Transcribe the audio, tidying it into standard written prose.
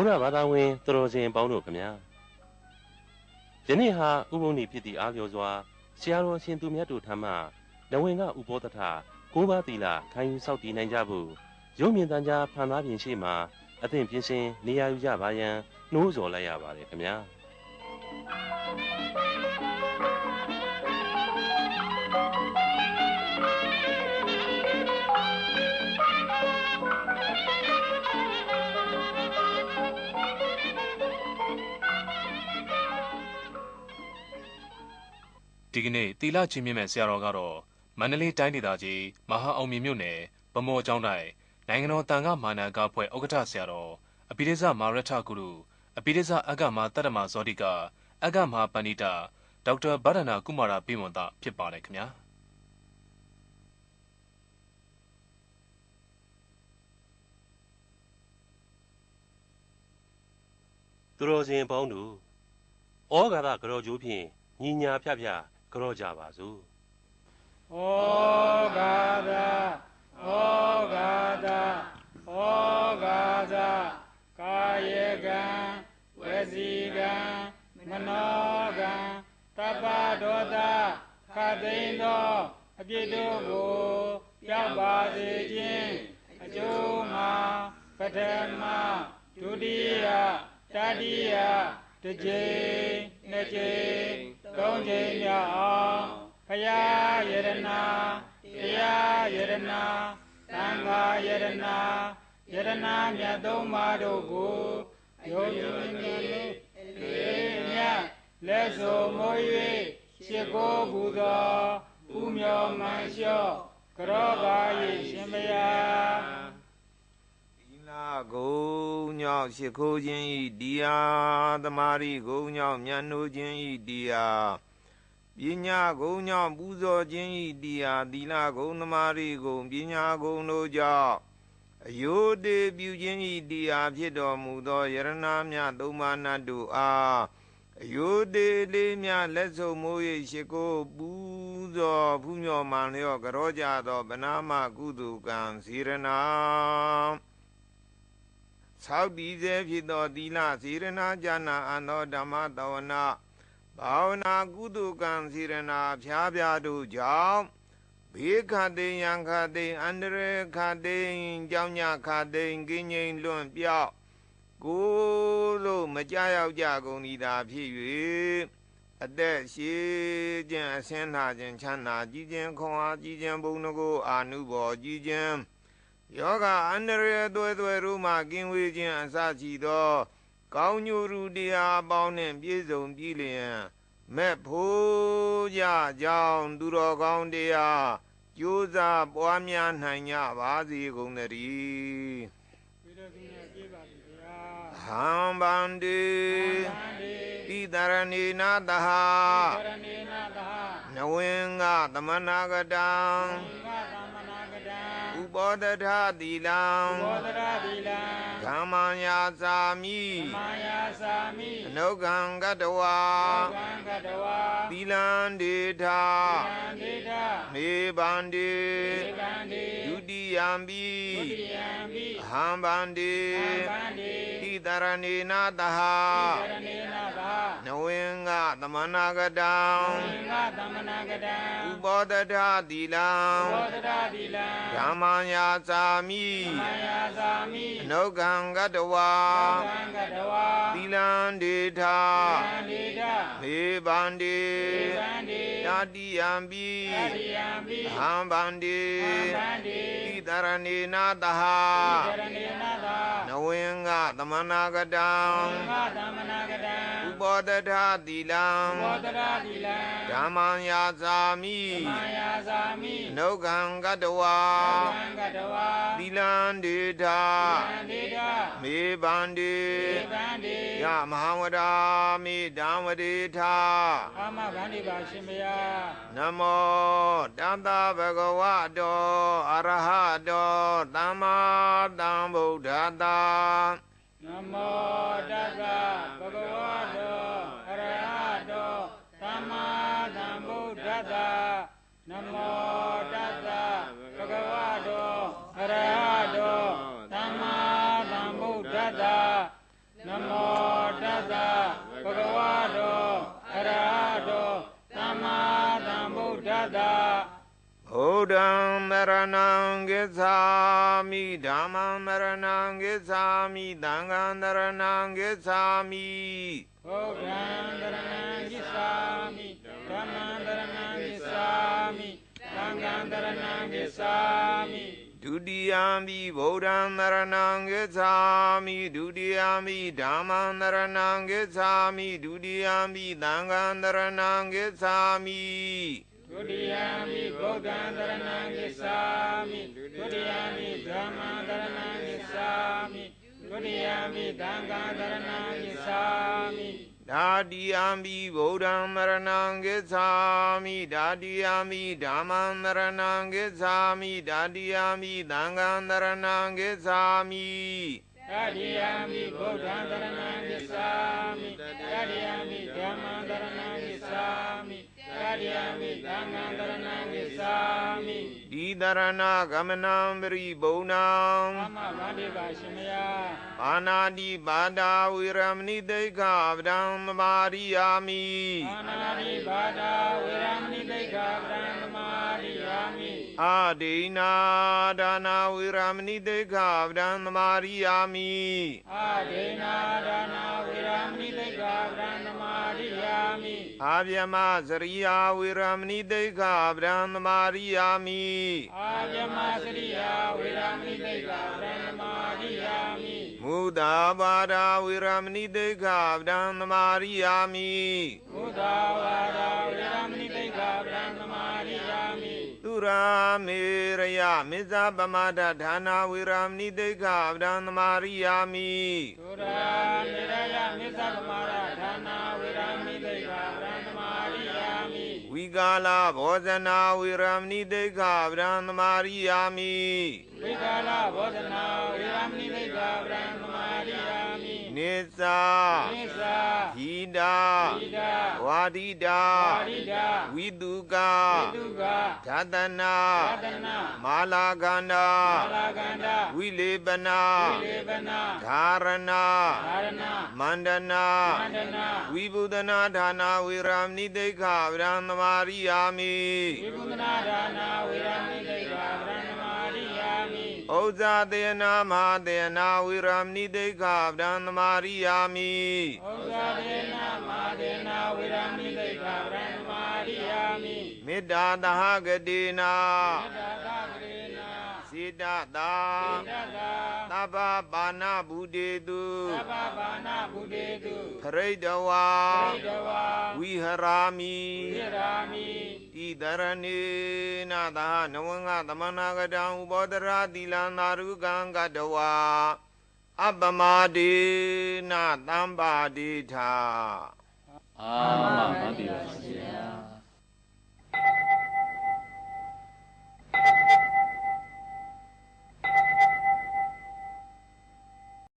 ရဘာသာဝင်သူတော်စင်ပေါင်းတို့ခင်ဗျာယနေ့ဟာဥပုံနေဖြစ်သည့်အားလျော်စွာဆရာတော်ရှင်သူမြတ်တို့ထံမှနဝင်ကဥပောတထ9ပါးသီလခံယူဆောက်တည်နိုင်ကြဖို့ရုပ်မြင်သံကြားဖန်သားပြင်ရှိမှအသင့်ပြင်ဆင်နေရာယူကြပါရန်နှိုးဆော်လိုက်ရပါတယ်ခင်ဗျာဒီကနေ့သီလချင်းမြင့်မဲ့ဆရာတော်ကတော့မန္တလေးတိုင်းဒေသကြီးမဟာအောင်မြေမြို့နယ်ဗမော်ကျောင်းတိုင်းနိုင်ငံတော်တန်ခါမာနကအဖွဲ့ဥက္ကဋ္ဌဆရာတော်အပိဋကမာရထဂုရုအပိဋကအဂ္ဂမတတ္တမဇောတိကအဂ္ဂမပဏိတဒေါက်တာဗဒနာကုမာရပိမွန်သဖြစ်ပါတယ်ခင်ဗျာသူတော်စင်ပေါင်းတို့ဩဃာတကြောကျိုးဖြင့်ညီညာဖြဖြကြောကြပါစို့ဩဃာတဩဃာတဩဃာတကာယကံဝစီကံမနောကံတပ္ပဒေါသခသိန်းသောအပြစ်တို့ကိုပြောက်ပါစေခြင်းအကျိုးမှာပထမဒုတိယတတိယတစ်ကြိမ်နှစ်ကြိမ်သုံးကြိမ်မြောက်အောင်ဘုရားယရနာတရားယရနာသံဃာယရနာယရနာမြတ်သုံးပါးတို့ကိုယုံကြည်ခြင်းလေးမြတ်လက်ဆိုမိုး၍ရှိခိုးပူဇော်ဥမျောမှန်လျှော့ကြောပါ၏ရှင်ဘုရားဂုံညောင်းရှိခိုးခြင်းဤတရားသမာဓိဂုံညောင်းမြတ်နိုးခြင်းဤတရားပညာဂုံညောင်းပူဇော်ခြင်းဤတရားသီလဂုံသမာဓိဂုံပညာဂုံတို့ကြောင့်အယုတေပြုခြင်းဤတရားဖြစ်တော်မူသောယရဏမြတ်သုံးပါးနတ်တို့အားအယုတေလေးမြတ်လက်ဆုံမိုး၍ရှိခိုးပူဇော်ဖူးမြော်မှန်လျော့ကြောကြသောဗနာမကုသိုလ်ကံစေရနာသောက်တည်စေဖြစ်သောသီလစေရနာဉာဏအန္တောဓမ္မတဝနာဘာဝနာကုသိုလ်ကံစေရနာဖြားဖြားတို့ကြောင့်ဘေးခတိယံခတိအန္တရခတိကြောင့်ညခတိကင်းငြိမ်လွန့်ပြောက်ကိုလို့မကြရောက်ကြကုန်သည်သာဖြစ်၍အသက်ရှိခြင်းအစင်းနာခြင်းချမ်းသာကြည်ခြင်းခွန်အားကြည်ခြင်းဘုံတကိုအာနုဘော်ကြည်ခြင်းယောဂအန္တရာယ်သွဲသွဲတို့မှကင်းဝေးခြင်းအစရှိသောကောင်းညိုရူတရားပေါင်းနှင့်ပြည့်စုံပြည့်လျင်မဲ့ဖို့ကြကြောင်းသူတော်ကောင်းတရားကြိုးစားပွားများနိုင်ကြပါစေကုန်သတည်းဟံဗန္တိဣတရဏေနတဟနဝင်္ဂသမနာကတံဥပောတထသီလံဓမ္မယာစာမိအနုခံကတဝါသီလံဒေထာမေဗန္တိဒုတိယံပိအဟံဗန္တိဣတရဏေနတဟနဝင်္ဂသမနာကတံဥပောတထသီလံဓမ္မယာစာမိအနုခံကတဝါသီလံဒေထာမေဗန္တိတတိယံပိအဟံဗန္တိဣတရဏေနတဟနဝင်္ဂသမနာကတံဥပောတထသီလံဓမ္မယာစာမိအနုခံကတဝါသီလံဒေထာမေဗန္တိယမဟာဝဒာမိဓမ္မဒေထာအာမဗန္တိပါရှင်ဘုရားနမောတတဗဂဝတောအရဟတောသမ္မာသမ္ဗုဒ္ဓတ္တနမောတတဗဂဝတောအရဟတောသမ္မာသမ္ဗုဒ္ဓတ္တနမောတတဗဂဝတောအရဟတောသမ္မာသမ္ဗုဒ္ဓတ္တ ဒ္ဓံမရဏံဂစ္ဆာမိဓမ္မံမရဏံဂစ္ဆာမိသံဃံမရဏံဂစ္ဆာမိဗုဒ္ဓံတရဏံဂစ္ဆာမိဓမ္မံတရဏံဂစ္ဆာမိသံဃံတရဏံဂစ္ဆာမိဒုတိယံပိဗုဒ္ဓံမရဏံဂစ္ဆာမိဒုတိယံပိဓမ္မံမရဏံဂစ္ဆာမိဒုတိယံပိသံဃံတရဏံဂစ္ဆာမိဒုတိယံပိဗုဒ္ဓံတရဏံဂစ္ဆာမိဒုတိယံပိဓမ္မံတရဏံဂစ္ဆာမိဒုတိယံပိသံဃံတရဏံဂစ္ဆာမိဒါတိယံပိဗုဒ္ဓံမရဏံဂစ္ဆာမိဒါတိယံပိဓမ္မံမရဏံဂစ္ဆာမိဒါတိယံပိသံဃံတရဏံဂစ္ဆာမိတတိယံပိဗုဒ္ဓံတရဏံဂစ္ဆာမိတတိယံပိဓမ္မံတရဏံဂစ္ဆာမိတတိယံပိသံဃံတရဏံဂစ္ဆာမိဒီတရဏဂမနံပရိဘုံနံသမဗန္တိပါရှင်မယပါဏာတိပါဒာဝိရမဏိတိခဗဒံသမာရိယာမိပါဏာတိပါဒာဝိရမဏိတိခဗဒံသမာရိယာမိအာဒိနာဒါနာဝိရမဏိတိခဗဒံသမာရိယာမိအာဒိနာဒါနာဝိရမဏိတိခဗဒံသမာရိယာမိအာဗျမစရိယာဝိရမဏိတိခဗဒံသမာရိယာမိအာဗျမစရိယာဝိရမဏိတိခဗဒံသမာရိယာမိမုဒ္ဒဘာဒာဝိရမဏိတိခဗဒံသမာရိယာမိမုဒ္ဒဘာဒာဝိရမဏိတိခဗဒံသမာရိယာမိသူရာမေရယမေဇပမဒဌာနာဝိရမဏိတိခဗဒံသမာရိယာမိသူရာမေရယမေဇပမဒဌာနာဝိရမဏိတိခဗဒံသမာရိယာမိဝိကာလဘောဇနာဝိရမဏိတိခဗဒံသမာရိယာမိဝိကာလဘောဇနာဝိရမဏိတိခဗဒံသမာရိယာမိနိစ္စနိစ္စဟိတာဟိတာဝါဒိတာဝါဒိတာဝိတုကဝိတုကဓတနာဓတနာမာလာကန္တာမာလာကန္တာဝိလေပနာဝိလေပနာဓာရဏဓာရဏမန္တနာမန္တနာဝိဘုဒနာဌာနာဝိရမဏိတိခဗဒံသမာရိယာမိဝိဘုဒနာဌာနာဝိရမဏိတိခဗဒံသမာရိယာမိဩဇာတေနာမဟာတေနာဝိရမဏိတိခဗဒံသမာရိယာမိဩဇာတေနာမဟာတေနာဝိရမဏိတိခဗဒံသမာရိယာမိမေတ္တာသဟဂတိနာမေတ္တာသဟဂတိနာစေတသာသဗ္ဗပါဏဗုဒေတုသဗ္ဗပါဏဗုဒေတုပရိဒဝါဝိဟရာမိဝိဟရာမိဣတရဏေနသဟနဝငသမနာကတံဥပောတရာတိလံသာရုကံကတဝါအပမဒေနသံပါတိထာအာ